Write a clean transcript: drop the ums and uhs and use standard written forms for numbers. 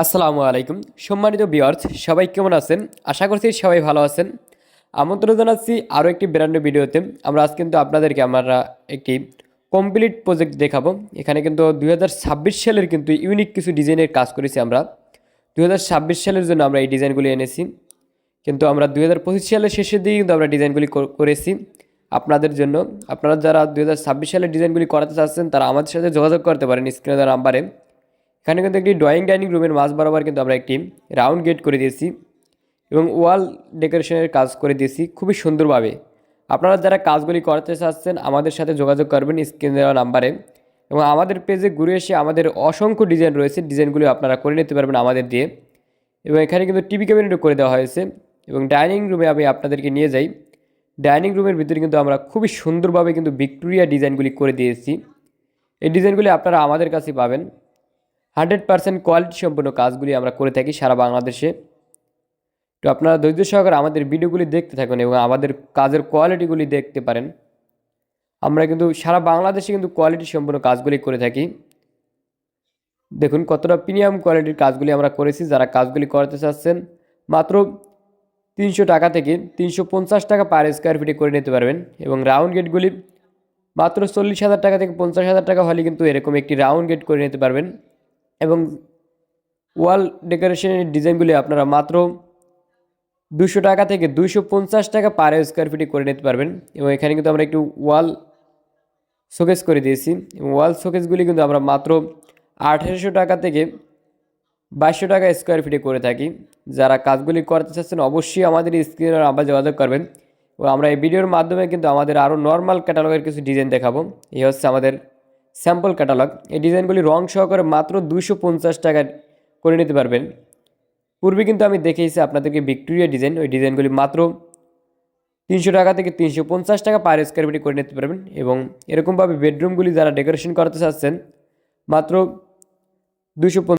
আসসালামু আলাইকুম সম্মানিত ভিউয়ার্স, সবাই কেমন আছেন? আশা করছি সবাই ভালো আছেন। আমন্ত্রণ জানাচ্ছি আরও একটি ব্র্যান্ড নিউ ভিডিওতে। আজ কিন্তু আপনাদেরকে আমরা একটি কমপ্লিট প্রজেক্ট দেখাবো। এখানে কিন্তু 2026 সালের কিন্তু ইউনিক কিছু ডিজাইনের কাজ করেছি আমরা। 2026 সালের জন্য আমরা এই ডিজাইনগুলি এনেছি, কিন্তু আমরা 2025 সালের শেষের দিকে কিন্তু আমরা ডিজাইনগুলি করেছি আপনাদের জন্য। আপনারা যারা 2026 সালের ডিজাইনগুলি করাতে চাচ্ছেন তারা আমাদের সাথে যোগাযোগ করতে পারেন স্ক্রিনে দেওয়া নাম্বারে। এখানে কিন্তু একটি ড্রয়িং ডাইনিং রুমের মাঝ বরাবর কিন্তু আমরা একটি রাউন্ড গেট করে দিয়েছি এবং ওয়াল ডেকোরেশনের কাজ করে দিয়েছি খুবই সুন্দরভাবে। আপনারা যারা কাজগুলি করতে চাচ্ছেন আমাদের সাথে যোগাযোগ করবেন স্ক্রিনে দেওয়া নাম্বারে, এবং আমাদের পেজে ঘুরে এসে আমাদের অসংখ্য ডিজাইন রয়েছে, ডিজাইনগুলি আপনারা করে নিতে পারবেন আমাদের দিয়ে। এবং এখানে কিন্তু টিভি ক্যাবিনেটও করে দেওয়া হয়েছে। এবং ডাইনিং রুমে আমি আপনাদেরকে নিয়ে যাই। ডাইনিং রুমের ভিতরে কিন্তু আমরা খুবই সুন্দরভাবে কিন্তু ভিক্টোরিয়া ডিজাইনগুলি করে দিয়েছি। এই ডিজাইনগুলি আপনারা আমাদের কাছে পাবেন। 100% কোয়ালিটি সম্পন্ন কাজগুলি আমরা করে থাকি সারা বাংলাদেশে। তো আপনারা ধৈর্য সহকারে আমাদের ভিডিওগুলি দেখতে থাকুন এবং আমাদের কাজের কোয়ালিটিগুলি দেখতে পারেন। আমরা কিন্তু সারা বাংলাদেশে কিন্তু কোয়ালিটি সম্পন্ন কাজগুলি করে থাকি। দেখুন কতটা প্রিমিয়াম কোয়ালিটির কাজগুলি আমরা করেছি। যারা কাজগুলি করতে চাচ্ছেন মাত্র 300 টাকা থেকে 350 টাকা পার স্কোয়ার ফিটে করে নিতে পারবেন। এবং রাউন্ড গেটগুলি মাত্র 40,000 টাকা থেকে 50,000 টাকা হলে কিন্তু এরকম একটি রাউন্ড গেট করে নিতে পারবেন। এবং ওয়াল ডেকোরেশনের ডিজাইনগুলি আপনারা মাত্র 200 টাকা থেকে 250 টাকা পার স্কোয়ার ফিটে করে নিতে পারবেন। এবং এখানে কিন্তু আমরা একটু ওয়াল শোকেস করে দিয়েছি, এবং ওয়াল শোকেসগুলি কিন্তু আমরা মাত্র 1800 টাকা থেকে 2200 টাকা স্কোয়ার ফিটে করে থাকি। যারা কাজগুলি করতে চাচ্ছেন অবশ্যই আমাদের স্ক্রিনে আমরা যোগাযোগ করবেন। এবং আমরা এই ভিডিওর মাধ্যমে কিন্তু আমাদের আরও নর্মাল ক্যাটালগের কিছু ডিজাইন দেখাবো। এই হচ্ছে আমাদের স্যাম্পল ক্যাটালগ। এই ডিজাইনগুলি রং সহকারে মাত্র 250 টাকা করে নিতে পারবেন। পূর্বে কিন্তু আমি দেখিয়েছি আপনাদেরকে ভিক্টোরিয়া ডিজাইন, ওই ডিজাইনগুলি মাত্র 300 টাকা থেকে 350 টাকা পার স্কোয়ার ফিটে করে নিতে পারবেন। এবং এরকমভাবে বেডরুমগুলি যারা ডেকোরেশন করতে চাচ্ছেন মাত্র 250